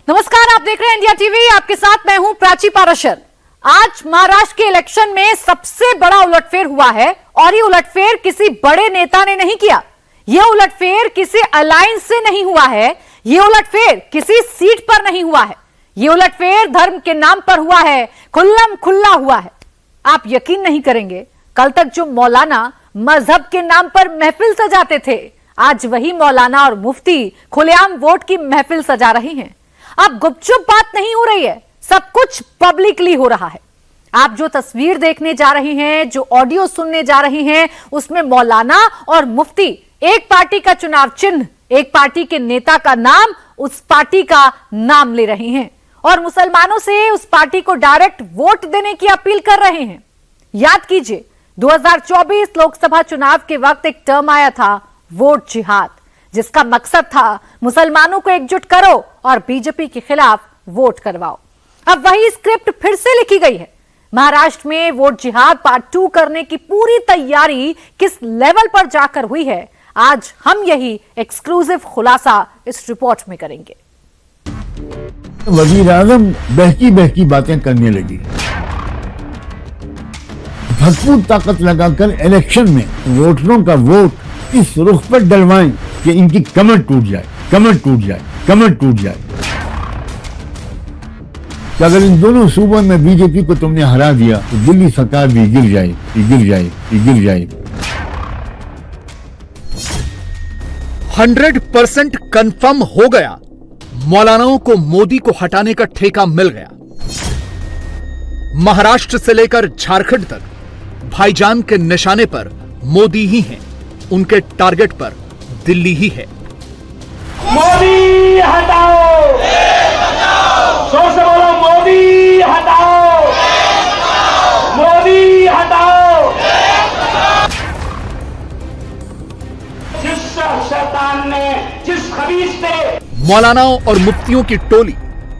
नमस्कार, आप देख रहे हैं इंडिया टीवी। आपके साथ मैं हूं प्राची पाराशर। आज महाराष्ट्र के इलेक्शन में सबसे बड़ा उलटफेर हुआ है और ये उलटफेर किसी बड़े नेता ने नहीं किया। यह उलटफेर किसी अलायंस से नहीं हुआ है। यह उलटफेर किसी सीट पर नहीं हुआ है। यह उलटफेर धर्म के नाम पर हुआ है, खुल्लम खुल्ला हुआ है। आप यकीन नहीं करेंगे, कल तक जो मौलाना मजहब के नाम पर महफिल सजाते थे, आज वही मौलाना और मुफ्ती खुलेआम वोट की महफिल सजा रही हैं। अब गुपचुप बात नहीं हो रही है, सब कुछ पब्लिकली हो रहा है। आप जो तस्वीर देखने जा रहे हैं, जो ऑडियो सुनने जा रहे हैं, उसमें मौलाना और मुफ्ती एक पार्टी का चुनाव चिन्ह, एक पार्टी के नेता का नाम, उस पार्टी का नाम ले रहे हैं और मुसलमानों से उस पार्टी को डायरेक्ट वोट देने की अपील कर रहे हैं। याद कीजिए, 2024 लोकसभा चुनाव के वक्त एक टर्म आया था, वोट जिहाद, जिसका मकसद था मुसलमानों को एकजुट करो और बीजेपी के खिलाफ वोट करवाओ। अब वही स्क्रिप्ट फिर से लिखी गई है। महाराष्ट्र में वोट जिहाद पार्ट 2 करने की पूरी तैयारी किस लेवल पर जाकर हुई है, आज हम यही एक्सक्लूसिव खुलासा इस रिपोर्ट में करेंगे। वजीर आजम बहकी बहकी बातें करने लगी, भरपूर ताकत लगाकर इलेक्शन में वोटरों का वोट इस रुख पर डलवाएं कि इनकी कमर टूट जाए, कमर टूट जाए, कमर टूट जाए। कि अगर इन दोनों सूबों में बीजेपी को तुमने हरा दिया तो दिल्ली सरकार भी गिर जाए, गिर जाए, गिर जाए। 100% कंफर्म हो गया, मौलानाओं को मोदी को हटाने का ठेका मिल गया। महाराष्ट्र से लेकर झारखंड तक भाईजान के निशाने पर मोदी ही हैं, उनके टारगेट पर दिल्ली ही है। मोदी हटाओ, जोर से बोलो, मोदी हटाओ, मोदी हटाओ। जिस शैतान ने, जिस खबीस ने। मौलानाओं और मुफ्तियों की टोली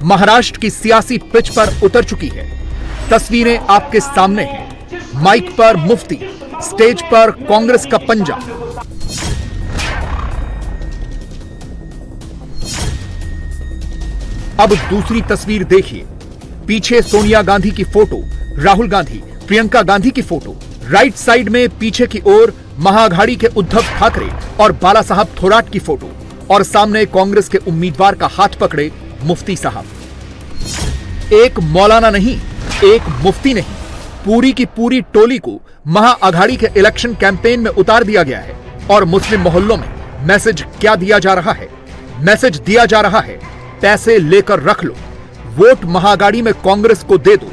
महाराष्ट्र की सियासी पिच पर उतर चुकी है। तस्वीरें आपके सामने हैं। माइक पर मुफ्ती, स्टेज पर कांग्रेस का पंजा। अब दूसरी तस्वीर देखिए। पीछे सोनिया गांधी की फोटो, राहुल गांधी, प्रियंका गांधी की फोटो। राइट साइड में पीछे की ओर महाअघाड़ी के उद्धव ठाकरे और बाला साहब थोराट की फोटो और सामने कांग्रेस के उम्मीदवार का हाथ पकड़े मुफ्ती साहब। एक मौलाना नहीं, एक मुफ्ती नहीं, पूरी की पूरी टोली को महाअघाड़ी के इलेक्शन कैंपेन में उतार दिया गया है। और मुस्लिम मोहल्लों में मैसेज क्या दिया जा रहा है? मैसेज दिया जा रहा है, पैसे लेकर रख लो, वोट महाअघाड़ी में कांग्रेस को दे दो।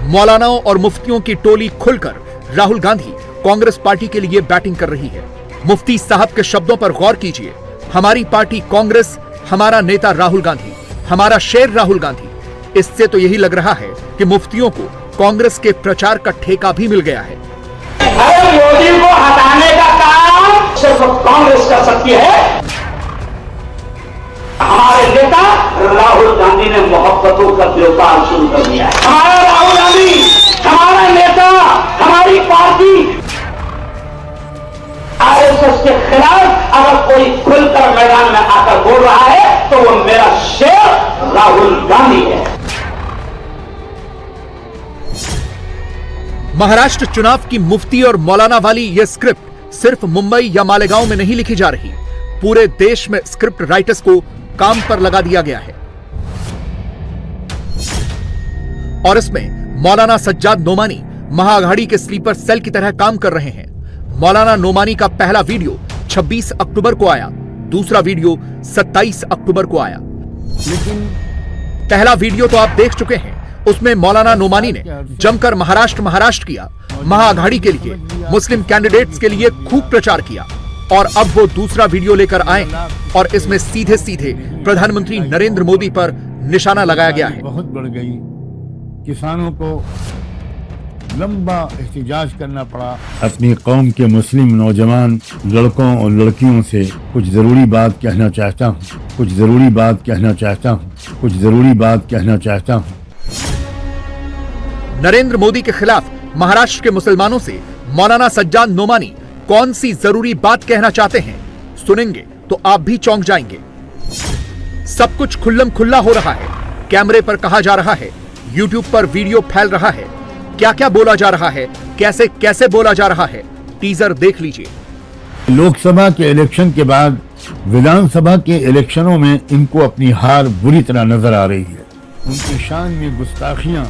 मौलानाओं और मुफ्तियों की टोली खुलकर राहुल गांधी कांग्रेस पार्टी के लिए बैटिंग कर रही है। मुफ्ती साहब के शब्दों पर गौर कीजिए। हमारी पार्टी कांग्रेस, हमारा नेता राहुल गांधी, हमारा शेर राहुल गांधी। इससे तो यही लग रहा है कि मुफ्तियों को कांग्रेस के प्रचार का ठेका भी मिल गया है। अरे मोदी को हटाने का काम सिर्फ कांग्रेस कर सकती है। हमारे नेता राहुल गांधी ने मोहब्बतों का व्यापार शुरू कर दिया है। हमारा राहुल गांधी, हमारा नेता, हमारी पार्टी आरएसएस के खिलाफ अगर कोई खुलकर मैदान में आकर बोल रहा है तो वो मेरा शेर राहुल गांधी है। महाराष्ट्र चुनाव की मुफ्ती और मौलाना वाली यह स्क्रिप्ट सिर्फ मुंबई या मालेगांव में नहीं लिखी जा रही। पूरे देश में स्क्रिप्ट राइटर्स को काम पर लगा दिया गया है। और इसमें मौलाना सज्जाद नोमानी महाअघाड़ी के स्लीपर सेल की तरह काम कर रहे हैं। मौलाना नोमानी का पहला वीडियो 26 अक्टूबर को आया, दूसरा वीडियो 27 अक्टूबर को आया। लेकिन पहला वीडियो तो आप देख चुके हैं। उसमें मौलाना नोमानी ने जमकर महाराष्ट्र किया, महाअघाड़ी के लिए, मुस्लिम कैंडिडेट्स के लिए खूब प्रचार किया। और अब वो दूसरा वीडियो लेकर आए और इसमें सीधे सीधे प्रधानमंत्री नरेंद्र मोदी पर निशाना लगाया गया है। बहुत बढ़ गई, किसानों को लंबा एहतजाज करना पड़ा। अपनी कौम के मुस्लिम नौजवान लड़कों और लड़कियों से कुछ जरूरी बात कहना चाहता हूँ, कुछ जरूरी बात कहना चाहता हूँ, कुछ जरूरी बात कहना चाहता हूँ। नरेंद्र मोदी के खिलाफ महाराष्ट्र के मुसलमानों से मौलाना सज्जाद नोमानी कौन सी जरूरी बात कहना चाहते हैं, सुनेंगे तो आप भी चौंक जाएंगे। सब कुछ खुल्लम खुल्ला हो रहा है, कैमरे पर कहा जा रहा है, यूट्यूब पर वीडियो फैल रहा है, क्या क्या बोला जा रहा है, कैसे कैसे बोला जा रहा है, टीजर देख लीजिए। लोकसभा के इलेक्शन के बाद विधानसभा के इलेक्शनों में इनको अपनी हार बुरी तरह नजर आ रही है। उनकी शान में गुस्ताखियां।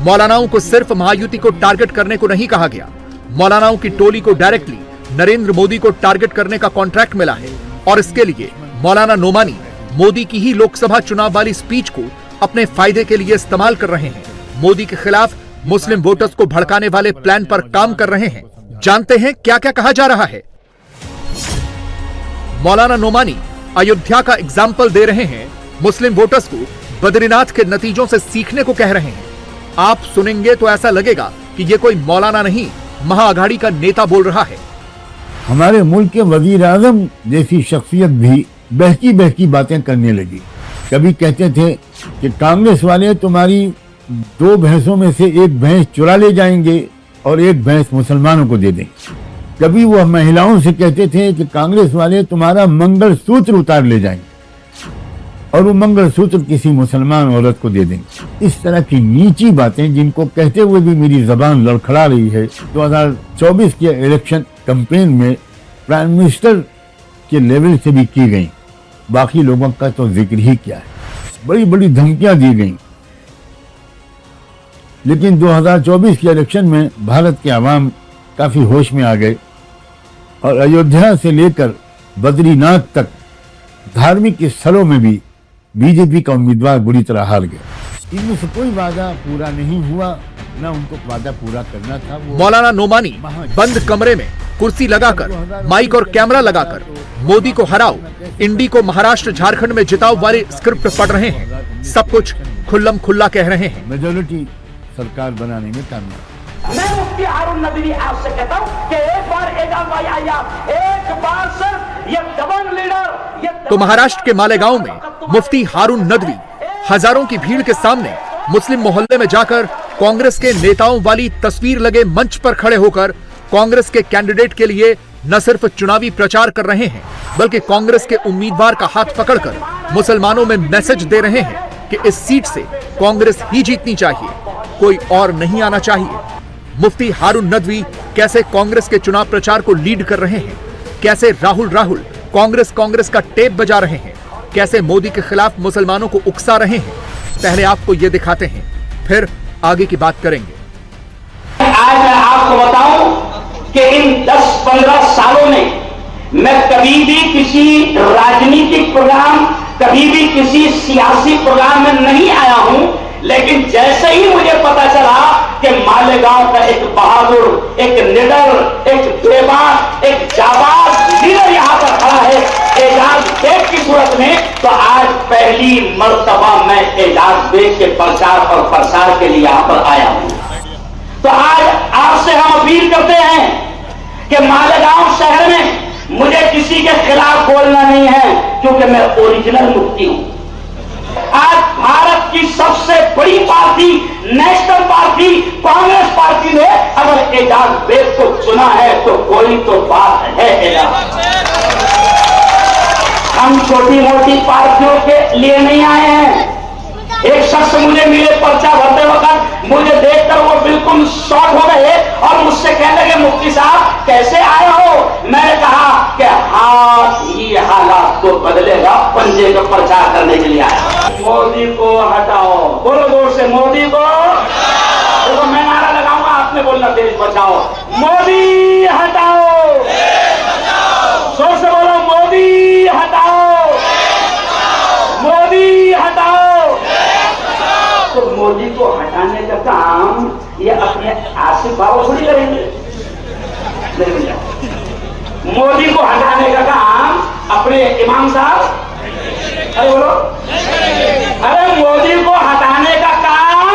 मौलानाओं को सिर्फ महायुति को टारगेट करने को नहीं कहा गया, मौलानाओं की टोली को डायरेक्टली नरेंद्र मोदी को टारगेट करने का कॉन्ट्रैक्ट मिला है और इसके लिए मौलाना नोमानी मोदी की ही लोकसभा चुनाव वाली स्पीच को अपने फायदे के लिए इस्तेमाल कर रहे हैं। मोदी के खिलाफ मुस्लिम वोटर्स को भड़काने वाले प्लान पर काम कर रहे हैं। जानते हैं क्या क्या कहा जा रहा है। मौलाना नोमानी अयोध्या का एग्जाम्पल दे रहे हैं, मुस्लिम वोटर्स को बद्रीनाथ के नतीजों से सीखने को कह रहे हैं। आप सुनेंगे तो ऐसा लगेगा कि ये कोई मौलाना नहीं, महाअघाड़ी का नेता बोल रहा है। हमारे मुल्क के वजीर आजम जैसी शख्सियत भी बहकी बहकी बातें करने लगी। कभी कहते थे कि कांग्रेस वाले तुम्हारी 2 भैंसों में से 1 भैंस चुरा ले जाएंगे और 1 भैंस मुसलमानों को दे देंगे। कभी वह महिलाओं से कहते थे कि कांग्रेस वाले तुम्हारा मंगलसूत्र उतार ले जाएंगे और वो मंगलसूत्र किसी मुसलमान औरत को दे देंगे। इस तरह की नीची बातें जिनको कहते हुए भी मेरी जबान लड़खड़ा रही है। 2024 के इलेक्शन कैंपेन में प्राइम मिनिस्टर के लेवल से भी की गई, बाकी लोगों का तो जिक्र ही क्या है। बड़ी बड़ी धमकियां दी गई, लेकिन 2024 के इलेक्शन में भारत के अवाम काफी होश में आ गए और अयोध्या से लेकर बद्रीनाथ तक धार्मिक स्थलों में भी बीजेपी का उम्मीदवार बुरी तरह हार गया। इनमें से कोई वादा पूरा नहीं हुआ, ना उनको वादा पूरा करना था। मौलाना नोमानी बंद कमरे में कुर्सी लगाकर, माइक और कैमरा लगाकर मोदी को हराओ, इंडी को महाराष्ट्र झारखंड में जिताओ वाली स्क्रिप्ट पढ़ रहे हैं। सब कुछ खुल्लम खुल्ला कह रहे हैं। मेजोरिटी सरकार बनाने में कामयाब। मैं मुफ्ती हारून नदवी आपसे कहता हूं कि एक बार एजाज भाई आइए आप, एक बार सिर्फ ये दबंग लीडर तो महाराष्ट्र के मालेगांव में मुफ्ती हारून नदवी हजारों की भीड़ के सामने मुस्लिम मोहल्ले में जाकर कांग्रेस के नेताओं वाली तस्वीर लगे मंच पर खड़े होकर कांग्रेस के कैंडिडेट के लिए न सिर्फ चुनावी प्रचार कर रहे हैं, बल्कि कांग्रेस के उम्मीदवार का हाथ पकड़कर मुसलमानों में मैसेज दे रहे हैं कि इस सीट से कांग्रेस ही जीतनी चाहिए, कोई और नहीं आना चाहिए। मुफ्ती हारून नदवी कैसे कांग्रेस के चुनाव प्रचार को लीड कर रहे हैं, कैसे राहुल कांग्रेस का टेप बजा रहे हैं, कैसे मोदी के खिलाफ मुसलमानों को उकसा रहे हैं। पहले आपको ये दिखाते हैं, फिर आगे की बात करेंगे। आज मैं आपको बताऊं कि इन 10-15 सालों में मैं कभी भी किसी राजनीतिक प्रोग्राम, कभी भी किसी सियासी प्रोग्राम में नहीं आया हूं, लेकिन जैसे ही मुझे पता चला कि मालेगांव का एक बहादुर, एक निडर, एक बेबाक, एक जाबाज लीडर यहां पर खड़ा है एजाज बेग की सूरत में, तो आज पहली मर्तबा मैं एजाज बेग के प्रचार और प्रसार के लिए यहां पर आया हूं। तो आज आपसे हम अपील करते हैं कि मालेगांव शहर में मुझे किसी के खिलाफ बोलना नहीं है, क्योंकि मैं ओरिजिनल मुफ्ती हूं। आज भारत की सबसे बड़ी party, national party, Congress party ने अगर एजाज बेग को चुना है तो कोई तो बात है। एजाज, हम छोटी मोटी पार्टियों के लिए नहीं आए हैं। एक शख्स मुझे मिले पर्चा भरते वक्त, मुझे देखकर वो बिल्कुल शॉक हो गए और मुझसे कहने लगे मुफ्ती साहब कैसे आए हो। मैंने कहा कि हाँ, ये हालात को बदलेगा, पंजे को प्रचार करने के लिए आया। मोदी को हटाओ, बोलो जोर से, मोदी को। देखो मैं नारा लगाऊंगा, आपने बोलना देश बचाओ। मोदी हटाओ, जोर से बोलो, मोदी हटाओ, मोदी हटाओ। तो मोदी को हटाने का काम ये अपने आसिफ बाबू थोड़ी करेंगे। मोदी को हटाने का काम अपने इमाम साहब, अरे बोलो, अरे मोदी को हटाने का काम,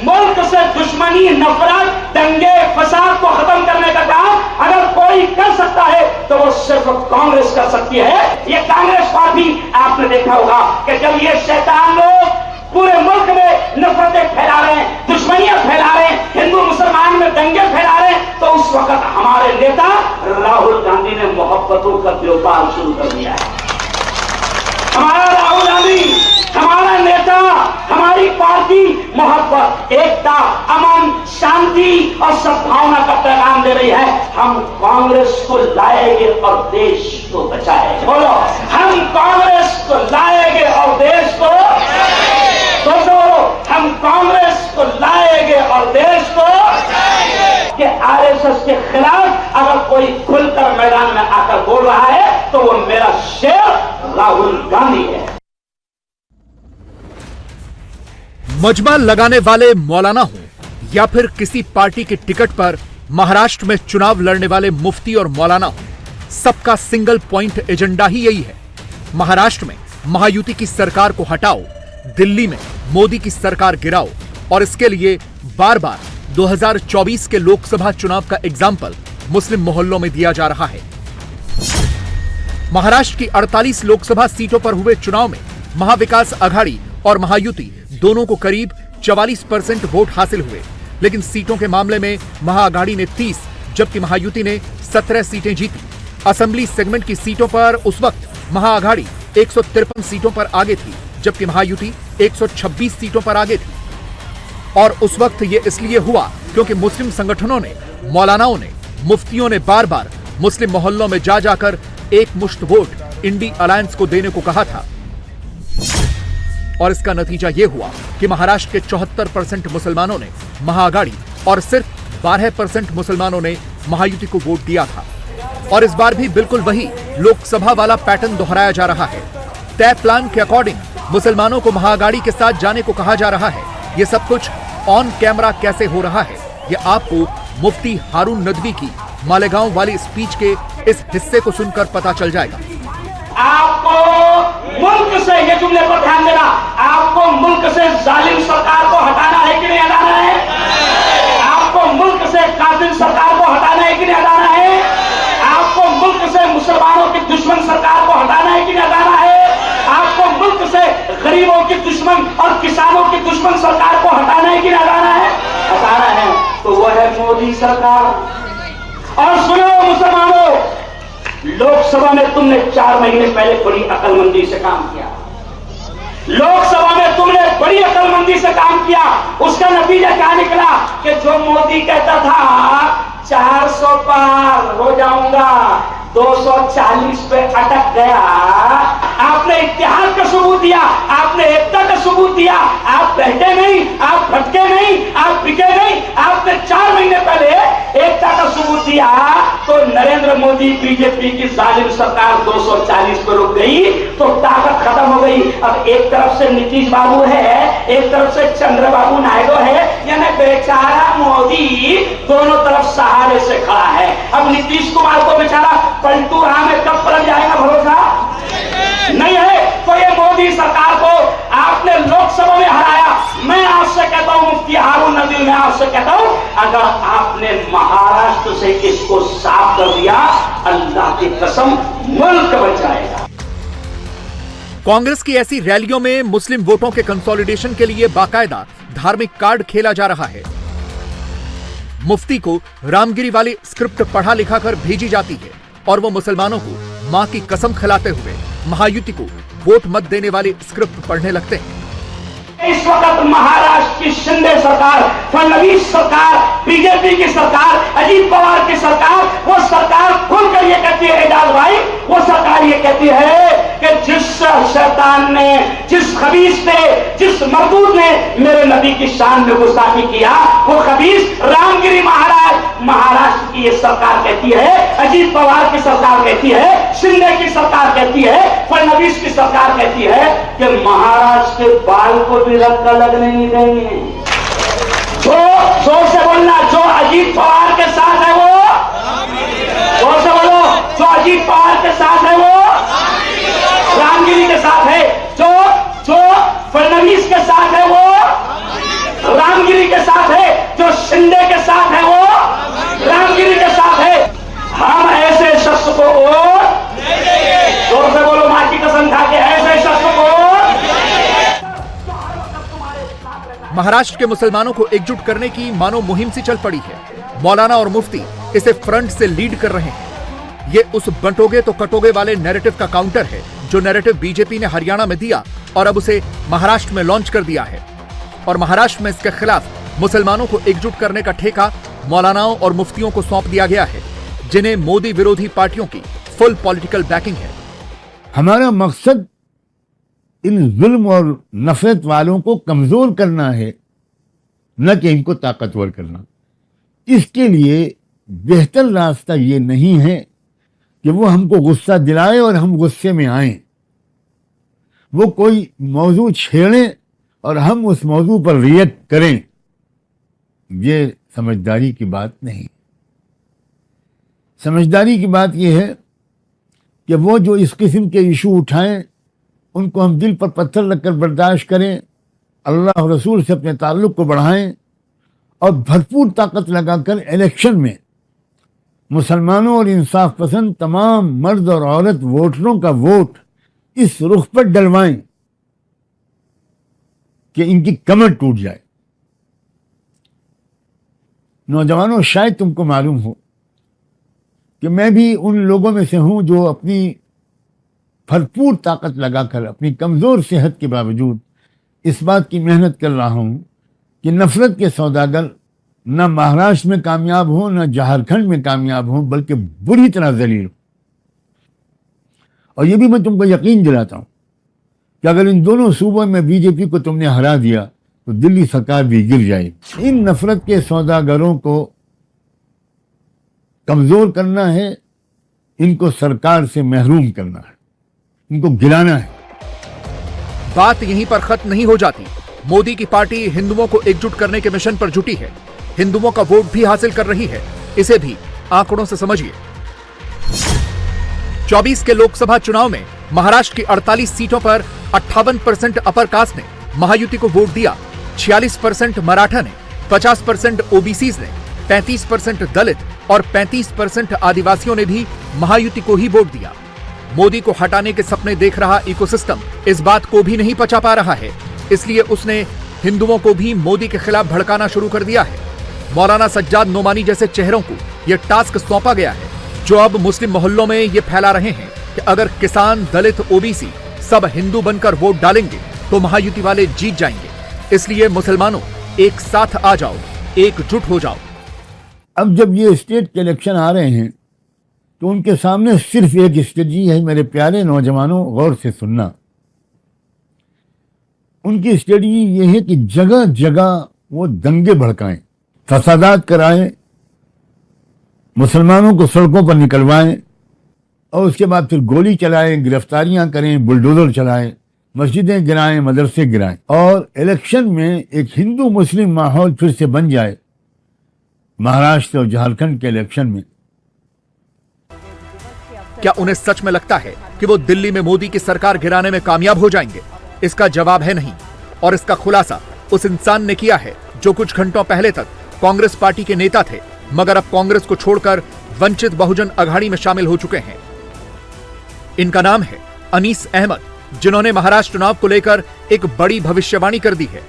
मुल्क से दुश्मनी, नफरत, दंगे फसाद को खत्म करने का काम अगर कोई कर सकता है तो वो सिर्फ कांग्रेस कर सकती है। ये कांग्रेस पार्टी, आपने देखा होगा कि जब ये शैतान लोग पूरे मुल्क में नफरतें फैला रहे हैं, दुश्मनियां फैला रहे हैं, हिंदू मुसलमान में दंगे फैला रहे हैं, तो उस वक्त हमारे नेता राहुल गांधी ने मोहब्बतों का व्यापार शुरू कर दिया है। हमारा राहुल गांधी, हमारा नेता, हमारी पार्टी मोहब्बत, एकता, अमन, शांति और सद्भावना का पैगाम दे रही है। हम कांग्रेस को लाएंगे और देश को बचाएंगे। बोलो, हम कांग्रेस को लाएंगे और देश को हम कांग्रेस को लाएंगे और देश को कि आरएसएस के खिलाफ अगर कोई खुलकर मैदान में आकर बोल रहा है तो वो मेरा शेर राहुल गांधी है। मजमा लगाने वाले मौलाना हों या फिर किसी पार्टी के टिकट पर महाराष्ट्र में चुनाव लड़ने वाले मुफ्ती और मौलाना हों, सबका सिंगल पॉइंट एजेंडा ही यही है। महाराष्ट्र में महायुति की सरकार को हटाओ, दिल्ली में मोदी की सरकार गिराओ, और इसके लिए बार बार 2024 के लोकसभा चुनाव का एग्जाम्पल मुस्लिम मोहल्लों में दिया जा रहा है। महाराष्ट्र की 48 लोकसभा सीटों पर हुए चुनाव में महाविकास आघाड़ी और महायुति दोनों को करीब 44% वोट हासिल हुए, लेकिन सीटों के मामले में महाआघाड़ी ने 30 जबकि महायुति ने 17 सीटें जीती। असेंबली सेगमेंट की सीटों पर उस वक्त महाआघाड़ी 153 सीटों पर आगे थी, जबकि महायुति 126 सीटों पर आगे थी। और उस वक्त ये इसलिए हुआ क्योंकि मुस्लिम संगठनों ने, मौलानाओं ने, मुफ्तियों ने बार बार मुस्लिम मोहल्लों में जा जाकर एक मुश्त वोट इंडी अलायंस को देने को कहा था। और इसका नतीजा यह हुआ कि महाराष्ट्र के 74% मुसलमानों ने महाआघाड़ी और सिर्फ 12% मुसलमानों ने महायुति को वोट दिया था। और इस बार भी बिल्कुल वही लोकसभा वाला पैटर्न दोहराया जा रहा है। तय प्लान के अकॉर्डिंग मुसलमानों को महाआघाड़ी के साथ जाने को कहा जा रहा है। ये सब कुछ ऑन कैमरा कैसे हो रहा है, ये आपको मुफ्ती हारून नदवी की मालेगांव वाली स्पीच के इस हिस्से को सुनकर पता चल जाएगा। आपको मुल्क से, ये जुमले पर ध्यान देना, आपको मुल्क से जालिम सरकार को हटाना है कि नहीं हटाना है? आपको मुल्क से कातिल सरकार को हटाना है कि नहीं हटाना है? आपको मुल्क से मुसलमानों की दुश्मन सरकार को हटाना है कि नहीं हटाना है? आपको मुल्क से गरीबों की दुश्मन और किसानों की दुश्मन सरकार को हटाना है कि नहीं हटाना है? हटाना है तो वह है मोदी सरकार। और सुनो मुसलमानों, लोकसभा में तुमने 4 महीने पहले बड़ी अक्लमंदी से काम किया। लोकसभा में तुमने बड़ी अक्लमंदी से काम किया। उसका नतीजा क्या निकला कि जो मोदी कहता था 400 पार हो जाऊंगा, 240 पे अटक गया। आपने इत्तेहाद का सबूत दिया, आपने एकता का सबूत दिया। आप बैठे नहीं, आप भटके नहीं, आप बिके नहीं। आपने 4 महीने पहले एकता का सबूत दिया तो नरेंद्र मोदी बीजेपी की जालिम सरकार 240 पे रुक गई तो ताकत खत्म हो गई। अब एक तरफ से नीतीश बाबू है, एक तरफ से चंद्रबाबू नायडू है, यानी बेचारा मोदी दोनों तरफ सहारे से खड़ा है। अब नीतीश कुमार को बेचारा पलटू राह में कब पलट जाएगा भरोसा नहीं है। तो ये मोदी सरकार को आपने लोकसभा में हराया। मैं आपसे कहता हूं मुफ्ती हारून नदवी, मैं आपसे कहता हूं अगर आपने महाराष्ट्र से इसको साफ कर दिया, अल्लाह की कसम मुल्क बच जाएगा। कांग्रेस की ऐसी रैलियों में मुस्लिम वोटों के कंसोलिडेशन के लिए बाकायदा धार्मिक कार्ड खेला जा रहा है। मुफ्ती को रामगिरी वाली स्क्रिप्ट पढ़ा लिखा कर भेजी जाती है और वो मुसलमानों को मां की कसम खिलाते हुए महायुति को वोट मत देने वाली स्क्रिप्ट पढ़ने लगते हैं। इस वक्त महाराष्ट्र की शिंदे सरकार, फडणवीस सरकार, बीजेपी की सरकार, अजीत पवार की सरकार, वो सरकार खुलकर ये कहती है, एजाज भाई, वो सरकार ये कहती है कि जिस शैतान ने, जिस खबीस ने, जिस मरदूद ने मेरे नबी की शान में गुस्ताखी किया, वो खबीस रामगिरी महाराष्ट्र की ये सरकार कहती है, अजीत पवार की सरकार कहती है, शिंदे की सरकार कहती है, फडणवीस की सरकार कहती है कि महाराष्ट्र के बाल को भी रखा लगने नहीं देंगे। जो जोर से बोलना, जो अजीत पवार के साथ है वो, जोर से बोलो, जो अजीत पवार के साथ है वो रामगिरी के साथ है, जो फडणवीस के साथ है वो रामगिरी के साथ है, जो शिंदे के साथ है वो रामगिरी के साथ है। हम ऐसे शख्स को वोट, जोर से बोलो, मां की कसम खा के, ऐसे शख्स को। महाराष्ट्र के मुसलमानों को एकजुट करने की मानो मुहिम सी चल पड़ी है। मौलाना और मुफ्ती इसे फ्रंट से लीड कर रहे हैं। ये उस बंटोगे तो कटोगे वाले नैरेटिव का काउंटर है जो नैरेटिव बीजेपी ने हरियाणा में दिया और अब उसे महाराष्ट्र में लॉन्च कर दिया है। और महाराष्ट्र में इसके खिलाफ मुसलमानों को एकजुट करने का ठेका मौलानाओं और मुफ्तियों को सौंप दिया गया है, जिन्हें मोदी विरोधी पार्टियों की फुल पॉलिटिकल बैकिंग है। हमारा मकसद इन जुल्म और नफरत वालों को कमजोर करना है, न कि इनको ताकतवर करना। इसके लिए बेहतर रास्ता ये नहीं है कि वो हमको गुस्सा दिलाए और हम गुस्से में आए, वो कोई मौजू छेड़े और हम उस मौजू पर रिएक्ट करें। ये समझदारी की बात नहीं। समझदारी की बात यह है कि वो जो इस किस्म के इशू उठाएं उनको हम दिल पर पत्थर रखकर बर्दाश्त करें, अल्लाह और रसूल से अपने ताल्लुक को बढ़ाएं और भरपूर ताकत लगाकर इलेक्शन में मुसलमानों और इंसाफ पसंद तमाम मर्द और औरत वोटरों का वोट इस रुख पर डलवाएं कि इनकी कमर टूट जाए। नौजवानों, शायद तुमको मालूम हो कि मैं भी उन लोगों में से हूं जो अपनी भरपूर ताकत लगाकर अपनी कमजोर सेहत के बावजूद इस बात की मेहनत कर रहा हूं कि नफरत के सौदागर न महाराष्ट्र में कामयाब हो, न झारखंड में कामयाब हो, बल्कि बुरी तरह जलील हो। और ये भी मैं तुमको यकीन दिलाता हूं कि अगर इन दोनों सूबों में बीजेपी को तुमने हरा दिया तो दिल्ली सरकार भी गिर जाएगी। इन नफरत के सौदागरों को कमजोर करना है, इनको सरकार से महरूम करना है, इनको गिराना है। बात यहीं पर खत्म नहीं हो जाती। मोदी की पार्टी हिंदुओं को एकजुट करने के मिशन पर जुटी है, हिंदुओं का वोट भी हासिल कर रही है। इसे भी आंकड़ों से समझिए। 24 के लोकसभा चुनाव में महाराष्ट्र की 48 सीटों पर 58% अपर कास्ट ने महायुति को वोट दिया, 46% मराठा ने, 50% ओबीसीज ने, 35% दलित और 35% आदिवासियों ने भी महायुति को ही वोट दिया। मोदी को हटाने के सपने देख रहा इकोसिस्टम इस बात को भी नहीं पचा पा रहा है, इसलिए उसने हिंदुओं को भी मोदी के खिलाफ भड़काना शुरू कर दिया है। मौलाना सज्जाद नोमानी जैसे चेहरों को यह टास्क सौंपा गया है, जो अब मुस्लिम मोहल्लों में ये फैला रहे हैं कि अगर किसान, दलित, ओबीसी सब हिंदू बनकर वोट डालेंगे तो महायुति वाले जीत जाएंगे। इसलिए मुसलमानों, एक साथ आ जाओ, एकजुट हो जाओ। अब जब ये स्टेट के इलेक्शन आ रहे हैं तो उनके सामने सिर्फ एक स्ट्रेटजी है। मेरे प्यारे नौजवानों, गौर से सुनना। उनकी स्ट्रेटजी ये है कि जगह जगह वो दंगे भड़काएं, फसादात कराएं, मुसलमानों को सड़कों पर निकलवाएं और उसके बाद फिर गोली चलाएं, गिरफ्तारियां करें, बुलडोजर चलाएं, मस्जिदें गिराएं, मदरसे गिराएं और इलेक्शन में एक हिंदू मुस्लिम माहौल फिर से बन जाए महाराष्ट्र और झारखंड के इलेक्शन में। क्या उन्हें सच में लगता है कि वो दिल्ली में मोदी की सरकार गिराने में कामयाब हो जाएंगे? इसका जवाब है नहीं। और इसका खुलासा उस इंसान ने किया है जो कुछ घंटों पहले तक कांग्रेस पार्टी के नेता थे, मगर अब कांग्रेस को छोड़कर वंचित बहुजन अघाड़ी में शामिल हो चुके हैं। इनका नाम है अनीस अहमद, जिन्होंने महाराष्ट्र चुनाव को लेकर एक बड़ी भविष्यवाणी कर दी है।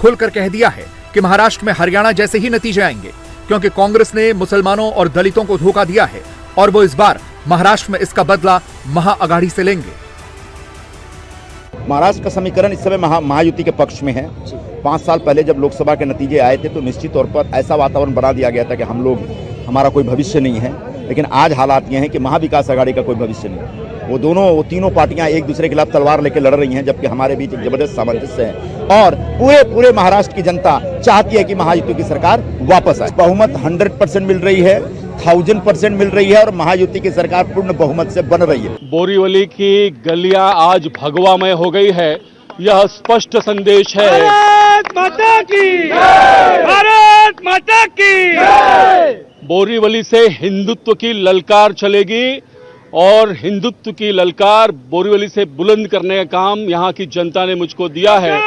खुलकर कह दिया है कि महाराष्ट्र में हरियाणा जैसे ही नतीजे आएंगे, क्योंकि कांग्रेस ने मुसलमानों और दलितों को धोखा दिया है और वो इस बार महाराष्ट्र में इसका बदला महाअघाड़ी से लेंगे। महाराष्ट्र का समीकरण इस समय महायुति के पक्ष में है। 5 साल पहले जब लोकसभा के नतीजे आए थे तो निश्चित तौर पर ऐसा वातावरण बना दिया गया था कि हमारा कोई भविष्य नहीं है, लेकिन आज हालात ये हैं कि महाविकास अघाड़ी का कोई भविष्य नहीं। वो तीनों पार्टियां एक दूसरे के खिलाफ तलवार लेकर लड़ रही हैं, जबकि हमारे बीच एक जबरदस्त सामंजस्य है और पूरे महाराष्ट्र की जनता चाहती है कि महायुति की सरकार वापस आए। बहुमत 100% मिल रही है, 1000% मिल रही है और महायुति की सरकार पूर्ण बहुमत से बन रही है। बोरीवली की गलियां आज भगवामय हो गई है। यह स्पष्ट संदेश है, भारत माता की जय! भारत माता की जय! बोरीवली से हिंदुत्व की ललकार चलेगी और हिंदुत्व की ललकार बोरीवली से बुलंद करने का काम यहाँ की जनता ने मुझको दिया है।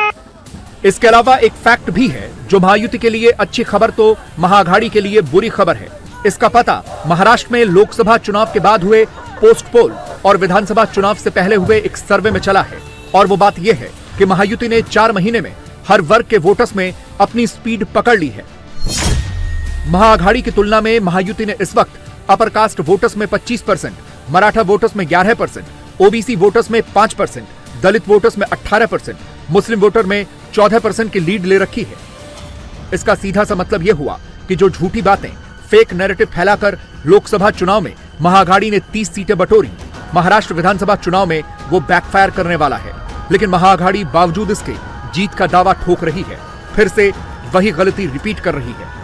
इसके अलावा एक फैक्ट भी है जो महायुति के लिए अच्छी खबर तो महाअघाड़ी के लिए बुरी खबर है। इसका पता महाराष्ट्र में लोकसभा चुनाव के बाद हुए पोस्ट पोल और विधानसभा चुनाव से पहले हुए एक सर्वे में चला है और वो बात यह है कि महायुति ने 4 महीने में हर वर्ग के वोटर्स में अपनी स्पीड पकड़ ली है। महाअघाड़ी की तुलना में महायुति ने इस वक्त अपर कास्ट वोटर्स में 25%, मराठा वोटर्स में 11%, ओबीसी वोटर्स में 5%, दलित वोटर्स में 18%, मुस्लिम वोटर में 14% की लीड ले रखी है। इसका सीधा सा मतलब यह हुआ कि जो झूठी बातें, फेक नैरेटिव फैलाकर लोकसभा चुनाव में महाअघाड़ी ने 30 सीटें बटोरी, महाराष्ट्र विधानसभा चुनाव में वो बैकफायर करने वाला है। लेकिन महाअघाड़ी बावजूद इसके जीत का दावा ठोक रही है, फिर से वही गलती रिपीट कर रही है।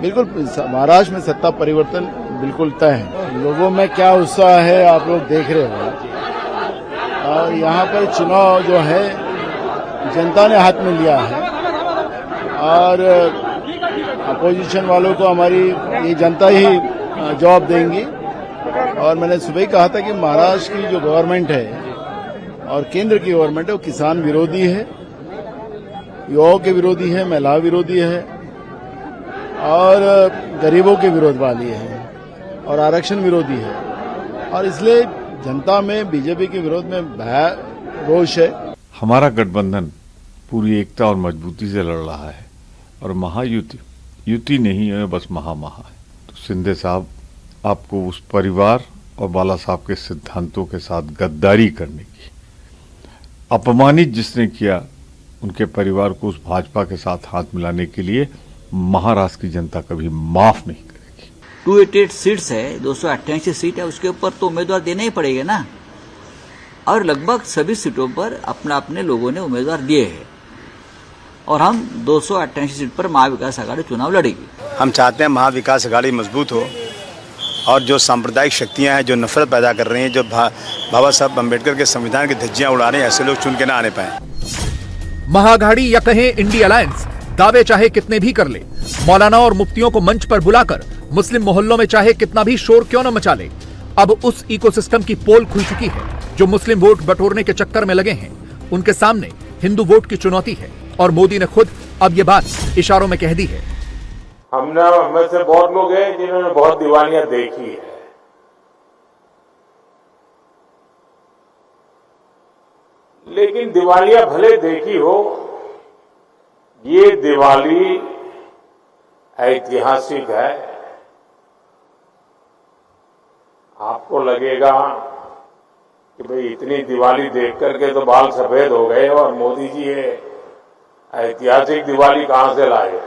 बिल्कुल महाराष्ट्र में सत्ता परिवर्तन बिल्कुल तय है। लोगों में क्या उत्साह है आप लोग देख रहे हो। और यहाँ पर चुनाव जो है जनता ने हाथ में लिया है और अपोजिशन वालों को हमारी ये जनता ही जवाब देंगी। और मैंने सुबह ही कहा था कि महाराष्ट्र की जो गवर्नमेंट है और केंद्र की गवर्नमेंट है वो किसान विरोधी है, युवाओं के विरोधी है, महिला विरोधी है और गरीबों के विरोध वाली है और आरक्षण विरोधी है। और इसलिए जनता में बीजेपी के विरोध में भय रोष है। हमारा गठबंधन पूरी एकता और मजबूती से लड़ रहा है और युति नहीं है, बस महा है। तो शिंदे साहब, आपको उस परिवार और बाला साहब के सिद्धांतों के साथ गद्दारी करने की, अपमानित जिसने किया उनके परिवार को उस भाजपा के साथ हाथ मिलाने के लिए महाराष्ट्र की जनता कभी माफ नहीं करेगी। 288 सीट्स है, 288 सीट है, उसके ऊपर तो उम्मीदवार देना ही पड़ेगा ना। और लगभग सभी सीटों पर अपने लोगों ने उम्मीदवार दिए हैं और हम 288 सीट पर महाविकास आघाड़ी चुनाव लड़ेगी। हम चाहते हैं महाविकास आघाड़ी मजबूत हो और जो सांप्रदायिक शक्तियां हैं जो नफरत पैदा कर रही हैं, जो बाबा साहब अम्बेडकर के संविधान की धज्जियां उड़ा रहे हैं, ऐसे लोग चुन के ना आने पाए। महाअघाड़ी या कहें इंडिया अलायंस दावे चाहे कितने भी कर ले, मौलाना और मुफ्तियों को मंच पर बुलाकर मुस्लिम मोहल्लों में चाहे कितना भी शोर क्यों न मचा ले, अब उस इकोसिस्टम की पोल खुल चुकी है जो मुस्लिम वोट बटोरने के चक्कर में लगे हैं। उनके सामने हिंदू वोट की चुनौती है और मोदी ने खुद अब ये बात इशारों में कह दी है। हम में से बहुत लोग हैं जिन्होंने बहुत दिवालियां देखी है, लेकिन दिवालियां भले देखी हो, ये दिवाली ऐतिहासिक है। आपको लगेगा कि भाई इतनी दिवाली देख करके तो बाल सफेद हो गए और मोदी जी ये ऐतिहासिक दिवाली कहां से लाए।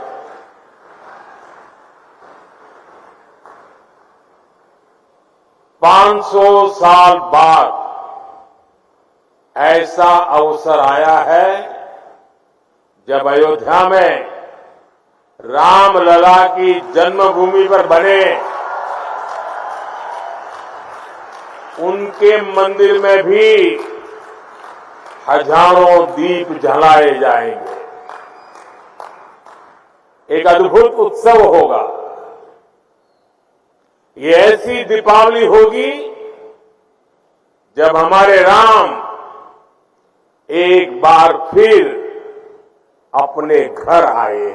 पांच 500 साल बाद ऐसा अवसर आया है जब अयोध्या में रामलला की जन्मभूमि पर बने उनके मंदिर में भी हजारों दीप जलाए जाएंगे। एक अद्भुत उत्सव होगा। ये ऐसी दीपावली होगी जब हमारे राम एक बार फिर अपने घर आए।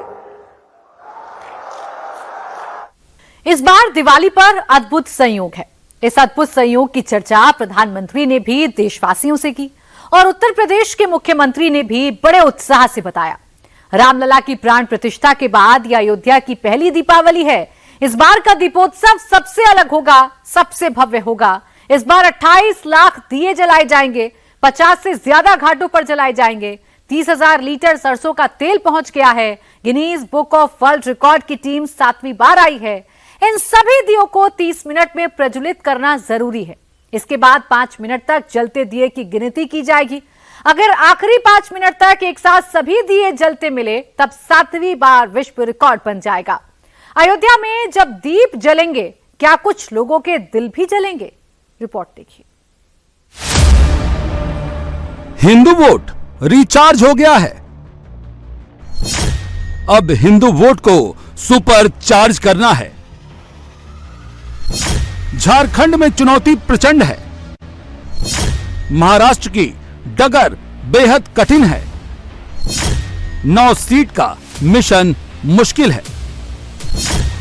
इस बार दिवाली पर अद्भुत संयोग है। इस अद्भुत संयोग की चर्चा प्रधानमंत्री ने भी देशवासियों से की और उत्तर प्रदेश के मुख्यमंत्री ने भी बड़े उत्साह से बताया। रामलला की प्राण प्रतिष्ठा के बाद यह अयोध्या की पहली दीपावली है। इस बार का दीपोत्सव सबसे अलग होगा, सबसे भव्य होगा। इस बार 28 लाख दिए जलाए जाएंगे, 50 से ज्यादा घाटों पर जलाए जाएंगे। 30,000 लीटर सरसों का तेल पहुंच गया है। Guinness book of world record की टीम 7वीं बार आई है। इन सभी दियों को 30 मिनट में प्रज्वलित करना जरूरी है। इसके बाद 5 मिनट तक जलते दिए की गिनती की जाएगी। अगर आखिरी 5 मिनट तक एक साथ सभी दिए जलते मिले तब 7वीं बार विश्व रिकॉर्ड बन जाएगा। अयोध्या में जब दीप जलेंगे, क्या कुछ लोगों के दिल भी जलेंगे? रिपोर्ट देखिए। हिंदू वोट रिचार्ज हो गया है। अब हिंदू वोट को सुपर चार्ज करना है। झारखंड में चुनौती प्रचंड है। महाराष्ट्र की डगर बेहद कठिन है। 9 सीट का मिशन मुश्किल है।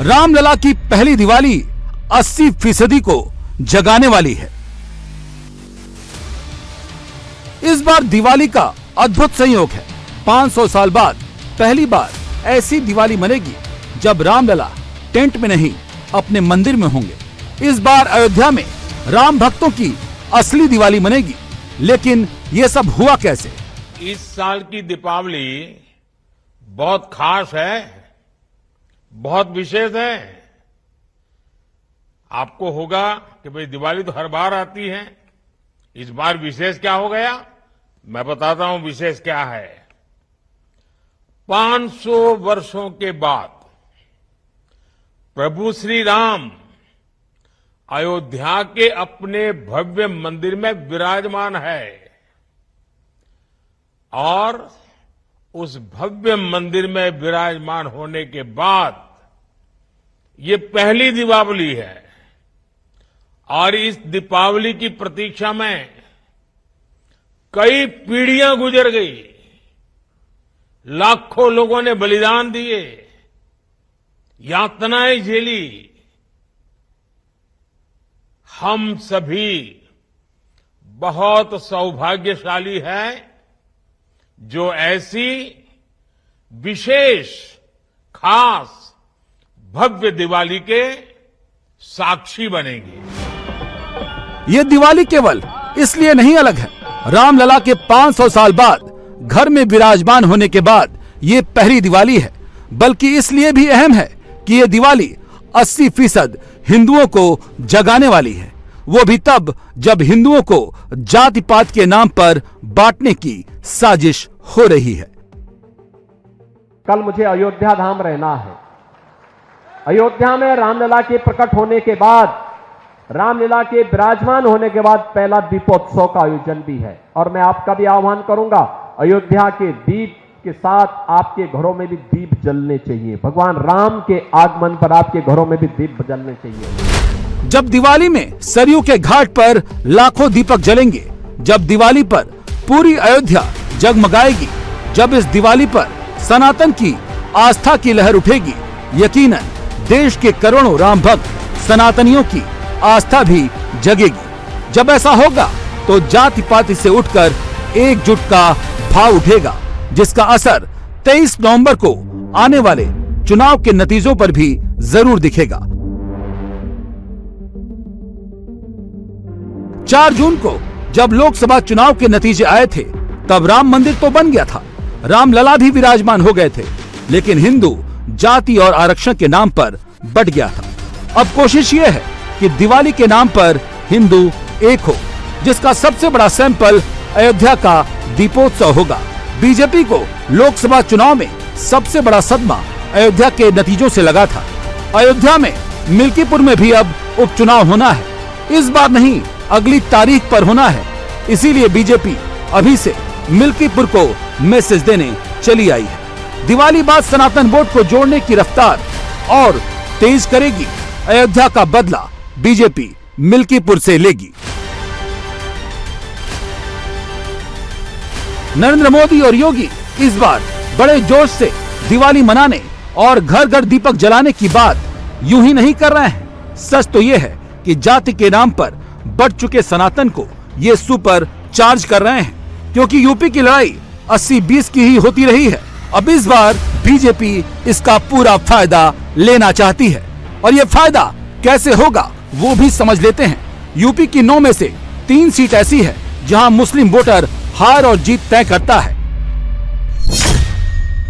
रामलला की पहली दिवाली 80% को जगाने वाली है। इस बार दिवाली का अद्भुत संयोग है। 500 साल बाद पहली बार ऐसी दिवाली मनेगी जब रामलला टेंट में नहीं अपने मंदिर में होंगे। इस बार अयोध्या में राम भक्तों की असली दिवाली मनेगी। लेकिन ये सब हुआ कैसे? इस साल की दीपावली बहुत खास है, बहुत विशेष है। आपको होगा कि भाई दिवाली तो हर बार आती है, इस बार विशेष क्या हो गया? मैं बताता हूं विशेष क्या है। 500 वर्षों के बाद प्रभु श्री राम अयोध्या के अपने भव्य मंदिर में विराजमान है और उस भव्य मंदिर में विराजमान होने के बाद ये पहली दीपावली है और इस दीपावली की प्रतीक्षा में कई पीढ़ियां गुजर गई, लाखों लोगों ने बलिदान दिए, यातनाएं झेली। हम सभी बहुत सौभाग्यशाली हैं जो ऐसी विशेष खास भव्य दिवाली के साक्षी बनेंगे। ये दिवाली केवल इसलिए नहीं अलग है, रामलला के 500 साल बाद घर में विराजमान होने के बाद ये पहली दिवाली है, बल्कि इसलिए भी अहम है कि ये दिवाली 80% हिंदुओं को जगाने वाली है। वो भी तब जब हिंदुओं को जाति पात के नाम पर बांटने की साजिश हो रही है। कल मुझे अयोध्या धाम रहना है। अयोध्या में रामलला के प्रकट होने के बाद, रामलीला के विराजमान होने के बाद पहला दीपोत्सव का आयोजन भी है और मैं आपका भी आह्वान करूंगा, अयोध्या के दीप के साथ आपके घरों में भी दीप जलने चाहिए। भगवान राम के आगमन पर आपके घरों में भी दीप जलने चाहिए। जब दिवाली में सरयू के घाट पर लाखों दीपक जलेंगे, जब दिवाली पर पूरी अयोध्या जगमगाएगी, जब इस दिवाली पर सनातन की आस्था की लहर उठेगी, यकीनन देश के करोड़ों राम भक्त सनातनियों की आस्था भी जगेगी। जब ऐसा होगा तो जाति पाति से उठकर एकजुट का भाव उठेगा, जिसका असर 23 नवंबर को आने वाले चुनाव के नतीजों पर भी जरूर दिखेगा। 4 जून को जब लोकसभा चुनाव के नतीजे आए थे, तब राम मंदिर तो बन गया था, रामलला भी विराजमान हो गए थे, लेकिन हिंदू जाति और आरक्षण के नाम पर बट गया था। अब कोशिश ये है कि दिवाली के नाम पर हिंदू एक हो, जिसका सबसे बड़ा सैंपल अयोध्या का दीपोत्सव होगा। बीजेपी को लोकसभा चुनाव में सबसे बड़ा सदमा अयोध्या के नतीजों से लगा था। अयोध्या में मिल्कीपुर में भी अब उपचुनाव होना है, इस बार नहीं अगली तारीख पर होना है। इसीलिए बीजेपी अभी से मिल्कीपुर को मैसेज देने चली आई है। दिवाली बाद सनातन वोट को जोड़ने की रफ्तार और तेज करेगी। अयोध्या का बदला बीजेपी मिल्कीपुर से लेगी। नरेंद्र मोदी और योगी इस बार बड़े जोश से दिवाली मनाने और घर घर दीपक जलाने की बात यूं ही नहीं कर रहे हैं। सच तो ये है कि जाति के नाम पर बढ़ चुके सनातन को ये सुपर चार्ज कर रहे हैं, क्योंकि यूपी की लड़ाई 80-20 की ही होती रही है। अब इस बार बीजेपी इसका पूरा फायदा लेना चाहती है, और ये फायदा कैसे होगा वो भी समझ लेते हैं। यूपी की 9 में से 3 सीट ऐसी है जहां मुस्लिम वोटर हार और जीत तय करता है।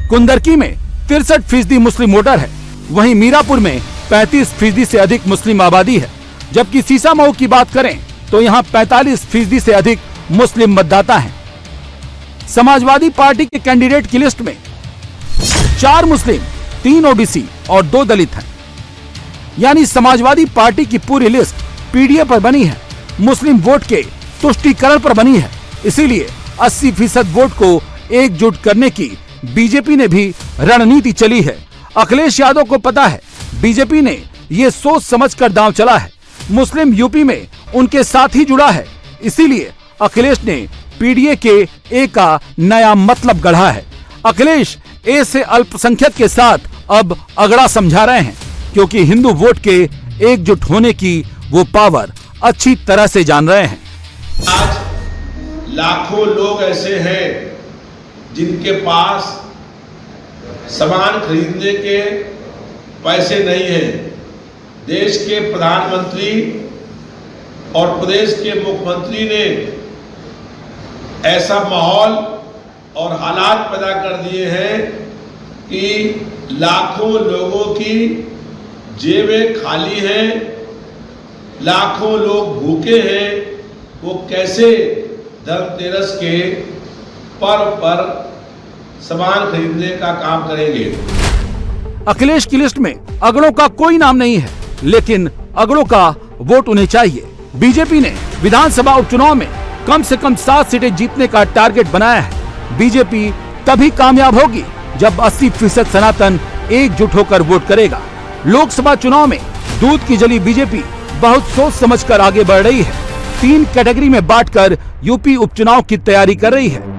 कुंदरकी में 63% मुस्लिम वोटर है, वहीं मीरापुर में 35% से अधिक मुस्लिम आबादी है, जबकि सीसामऊ की बात करें तो यहाँ 45% से अधिक मुस्लिम मतदाता हैं। समाजवादी पार्टी के कैंडिडेट की लिस्ट में 4 मुस्लिम, 3 ओबीसी और 2 दलित हैं। यानी समाजवादी पार्टी की पूरी लिस्ट पीडीए पर बनी है, मुस्लिम वोट के तुष्टीकरण पर बनी है। इसीलिए 80% वोट को एकजुट करने की बीजेपी ने भी रणनीति चली है। अखिलेश यादव को पता है बीजेपी ने ये सोच समझकर दांव चला है। मुस्लिम यूपी में उनके साथ ही जुड़ा है, इसीलिए अखिलेश ने पीडीए के ए का नया मतलब गढ़ा है। अखिलेश ए से अल्पसंख्यक के साथ अब अगड़ा समझा रहे हैं, क्योंकि हिंदू वोट के एकजुट होने की वो पावर अच्छी तरह से जान रहे हैं। आज लाखों लोग ऐसे हैं जिनके पास सामान खरीदने के पैसे नहीं हैं, देश के प्रधानमंत्री और प्रदेश के मुख्यमंत्री ने ऐसा माहौल और हालात पैदा कर दिए हैं कि लाखों लोगों की जेबें खाली हैं, लाखों लोग भूखे हैं। वो कैसे धनतेरस के पर्व पर सामान खरीदने का काम करेंगे? अखिलेश की लिस्ट में अगड़ों का कोई नाम नहीं है, लेकिन अगड़ों का वोट उन्हें चाहिए। बीजेपी ने विधानसभा उपचुनाव में कम से कम 7 सीटें जीतने का टारगेट बनाया है। बीजेपी तभी कामयाब होगी जब 80% सनातन एकजुट होकर वोट करेगा। लोकसभा चुनाव में दूध की जली बीजेपी बहुत सोच समझकर आगे बढ़ रही है। 3 कैटेगरी में बांटकर यूपी उपचुनाव की तैयारी कर रही है।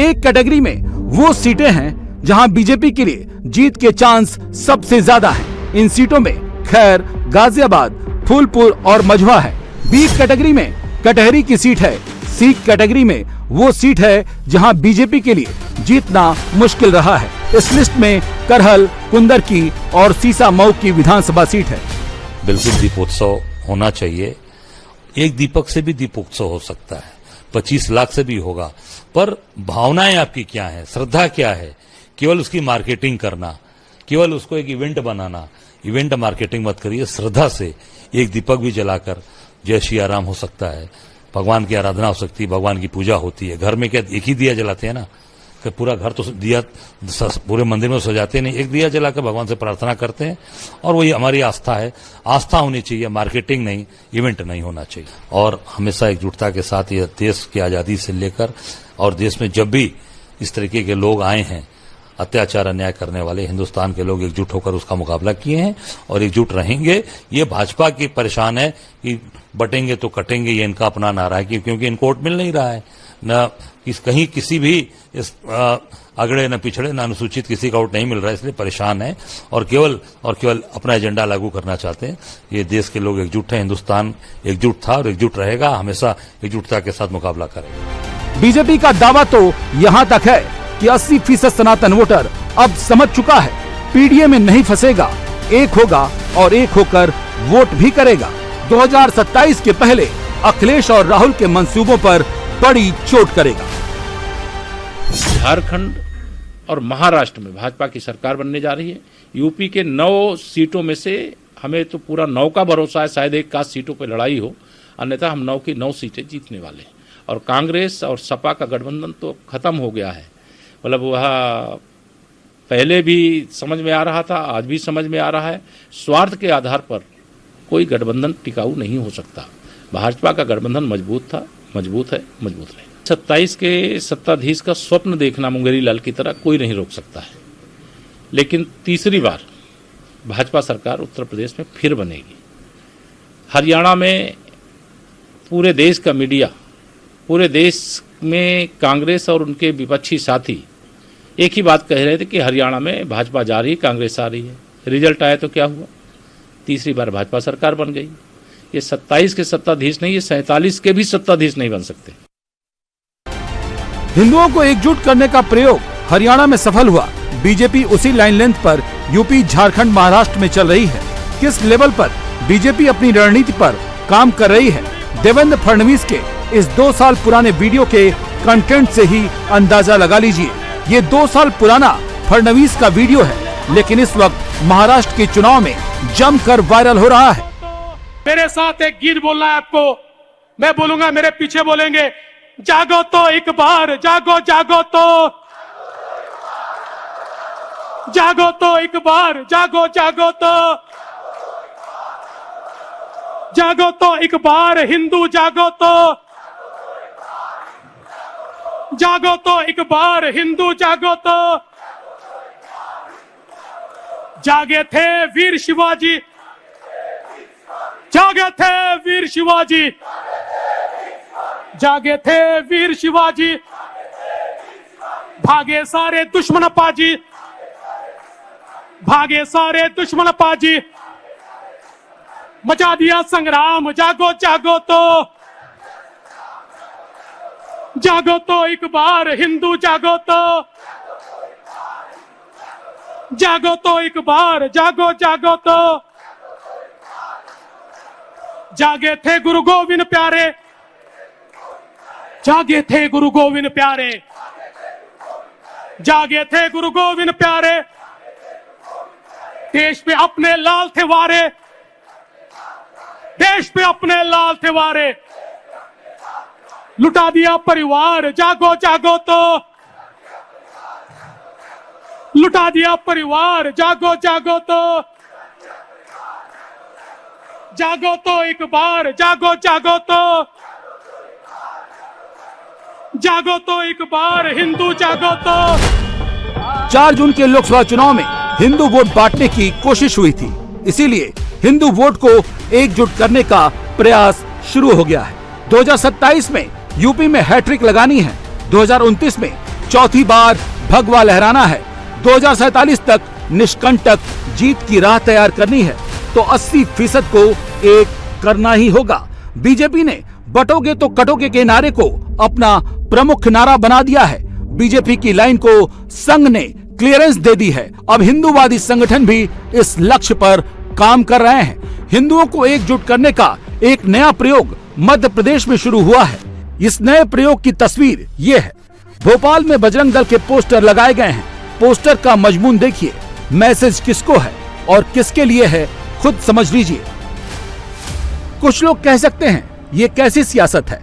एक कैटेगरी में वो सीटें हैं जहां बीजेपी के लिए जीत के चांस सबसे ज्यादा हैं। इन सीटों में खैर, गाजियाबाद, फूलपुर और मझवा है। बी कैटेगरी में कटहरी की सीट है। सी कैटेगरी में वो सीट है जहां बीजेपी के लिए जीतना मुश्किल रहा है। इस लिस्ट में करहल, कुंदरकी और सीसा मऊ की विधानसभा सीट है। बिल्कुल दीपोत्सव होना चाहिए। एक दीपक से भी दीपोत्सव हो सकता है, 25 लाख से भी होगा, पर भावनाएं आपकी क्या है, श्रद्धा क्या है? केवल उसकी मार्केटिंग करना, केवल उसको एक इवेंट बनाना, इवेंट मार्केटिंग मत करिए। श्रद्धा से एक दीपक भी जलाकर जय श्री राम हो सकता है, भगवान की आराधना हो सकती है, भगवान की पूजा होती है। घर में क्या एक ही दिया जलाते हैं ना, कि पूरा घर तो दिया पूरे मंदिर में सजाते नहीं, एक दिया जलाकर भगवान से प्रार्थना करते हैं। और वही हमारी आस्था है। आस्था होनी चाहिए, मार्केटिंग नहीं, इवेंट नहीं होना चाहिए। और हमेशा एकजुटता के साथ ये देश की आजादी से लेकर और देश में जब भी इस तरीके के लोग आए हैं, अत्याचार अन्याय करने वाले, हिंदुस्तान के लोग एकजुट होकर उसका मुकाबला किए हैं और एकजुट रहेंगे। ये भाजपा की परेशान है कि बटेंगे तो कटेंगे, ये इनका अपना नारा है, क्योंकि इनको वोट मिल नहीं रहा है। न कहीं किसी भी इस अगड़े न पिछड़े न अनुसूचित किसी का वोट नहीं मिल रहा है, इसलिए परेशान है और केवल अपना एजेंडा लागू करना चाहते हैं। ये देश के लोग एकजुट हैं, हिंदुस्तान एकजुट था और एकजुट रहेगा, हमेशा एकजुटता के साथ मुकाबला करेगा। बीजेपी का दावा तो यहाँ तक है कि 80% सनातन वोटर अब समझ चुका है, पीडीए में नहीं फंसेगा, एक होगा और एक होकर वोट भी करेगा। 2027 के पहले अखिलेश और राहुल के मंसूबों पर बड़ी चोट करेगा। झारखंड और महाराष्ट्र में भाजपा की सरकार बनने जा रही है। यूपी के 9 सीटों में से हमें तो पूरा 9 का भरोसा है, शायद एक आध सीटों पर लड़ाई हो, अन्यथा हम 9 की 9 सीटें जीतने वाले हैं। और कांग्रेस और सपा का गठबंधन तो खत्म हो गया है। मतलब वह पहले भी समझ में आ रहा था, आज भी समझ में आ रहा है। स्वार्थ के आधार पर कोई गठबंधन टिकाऊ नहीं हो सकता। भाजपा का गठबंधन मजबूत था, मजबूत है, मजबूत रहे। 27 के सत्ताधीश का स्वप्न देखना मुंगेरी लाल की तरह कोई नहीं रोक सकता है। लेकिन तीसरी बार भाजपा सरकार उत्तर प्रदेश में फिर बनेगी। हरियाणा में पूरे देश का मीडिया, पूरे देश में कांग्रेस और उनके विपक्षी साथी एक ही बात कह रहे थे कि हरियाणा में भाजपा जा रही, कांग्रेस आ रही है। रिजल्ट आया तो क्या हुआ? तीसरी बार भाजपा सरकार बन गई। ये 27 के सत्ताधीश नहीं, ये 47 के भी सत्ताधीश नहीं बन सकते। हिंदुओं को एकजुट करने का प्रयोग हरियाणा में सफल हुआ। बीजेपी उसी लाइन लेंथ पर यूपी, झारखंड, महाराष्ट्र में चल रही है। किस लेवल पर बीजेपी अपनी रणनीति पर काम कर रही है, देवेंद्र फडणवीस के इस 2 साल पुराने वीडियो के कंटेंट से ही अंदाजा लगा लीजिए। ये 2 साल पुराना फडणवीस का वीडियो है, लेकिन इस वक्त महाराष्ट्र के चुनाव में जमकर वायरल हो रहा है। मेरे साथ एक गीत बोलना है आपको, मैं बोलूंगा, मेरे पीछे बोलेंगे। जागो तो एक बार, जागो जागो तो, जागो तो एक बार, जागो जागो तो, जागो तो एक बार हिंदू, जागो तो, जागो तो एक बार हिंदू, जागो तो। जागे थे वीर शिवाजी, जागे थे वीर शिवाजी, जागे थे वीर शिवाजी, भागे सारे दुश्मन पाजी, भागे सारे दुश्मन पाजी, मचा दिया संग्राम, जागो जागो तो, जागो तो एक बार हिंदू, जागो तो, जागो तो एक बार, जागो जागो तो। जागे थे गुरु गोविंद प्यारे, जागे थे गुरु गोविंद प्यारे, जागे थे गुरु गोविंद प्यारे। देश पे अपने लाल थे वारे, देश पे अपने लाल थे वारे। लुटा दिया परिवार, जागो जागो तो। लुटा दिया परिवार, जागो जागो तो। जागो तो एक बार, जागो जागो तो। जागो तो एक बार, हिंदू जागो तो। 4 जून के लोकसभा चुनाव में हिंदू वोट बांटने की कोशिश हुई थी, इसीलिए हिंदू वोट को एकजुट करने का प्रयास शुरू हो गया है। 2027 में यूपी में हैट्रिक लगानी है, 2029 में चौथी बार भगवा लहराना है, 2047 तक निष्कंटक जीत की राह तैयार करनी है, तो 80% को एक करना ही होगा। बीजेपी ने बटोगे तो कटोगे के नारे को अपना प्रमुख नारा बना दिया है। बीजेपी की लाइन को संघ ने क्लियरेंस दे दी है। अब हिंदूवादी संगठन भी इस लक्ष्य पर काम कर रहे हैं। हिंदुओं को एकजुट करने का एक नया प्रयोग मध्य प्रदेश में शुरू हुआ है। इस नए प्रयोग की तस्वीर ये है। भोपाल में बजरंग दल के पोस्टर लगाए गए हैं। पोस्टर का मजमून देखिए, मैसेज किसको है और किसके लिए है, खुद समझ लीजिए। कुछ लोग कह सकते हैं ये कैसी सियासत है।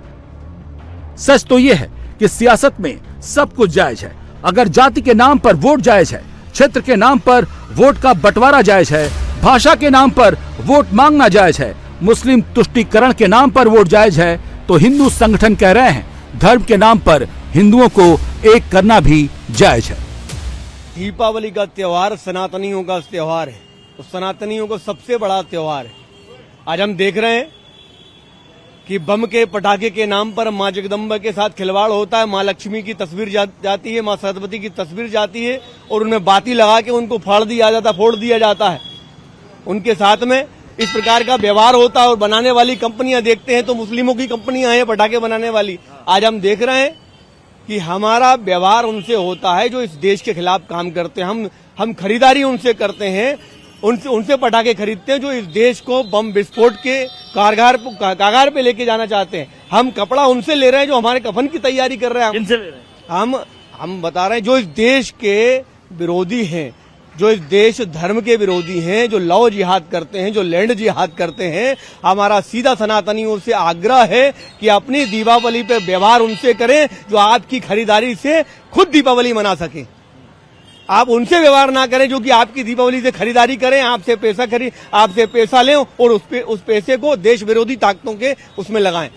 सच तो ये है कि सियासत में सब कुछ जायज है। अगर जाति के नाम पर वोट जायज है, क्षेत्र के नाम पर वोट का बंटवारा जायज है, भाषा के नाम पर वोट मांगना जायज है, मुस्लिम तुष्टीकरण के नाम पर वोट जायज है, तो हिंदू संगठन कह रहे हैं धर्म के नाम पर हिंदुओं को एक करना भी जायज है। दीपावली का त्योहार सनातनियों का त्योहार है, तो सनातनियों को सबसे बड़ा त्योहार है। आज हम देख रहे हैं कि बम के पटाखे के नाम पर मां जगदम्बा के साथ खिलवाड़ होता है। मां लक्ष्मी की तस्वीर जाती है, मां सरस्वती की तस्वीर जाती है और उनमें बाती लगा के उनको फोड़ दिया जाता है। उनके साथ में इस प्रकार का व्यवहार होता है और बनाने वाली कंपनियां देखते हैं तो मुस्लिमों की कंपनियां हैं पटाखे बनाने वाली। आज हम देख रहे हैं कि हमारा व्यवहार उनसे होता है जो इस देश के खिलाफ काम करते हैं। हम खरीदारी उनसे करते हैं, उनसे पटाखे खरीदते हैं जो इस देश को बम विस्फोट के कागार पे लेके जाना चाहते हैं। हम कपड़ा उनसे ले रहे हैं जो हमारे कफन की तैयारी कर रहे हैं। इनसे ले रहे हैं। हम बता रहे हैं जो इस देश के विरोधी हैं, जो इस देश धर्म के विरोधी हैं, जो लव जिहाद करते हैं, जो लैंड जिहाद करते हैं, हमारा सीधा सनातनियों से आग्रह है कि अपनी दीपावली पे व्यवहार उनसे करें जो आपकी खरीदारी से खुद दीपावली मना सके। आप उनसे व्यवहार ना करें जो कि आपकी दीपावली से खरीदारी करें, आपसे पैसा लें और उस पैसे को देश विरोधी ताकतों के उसमें लगाएं।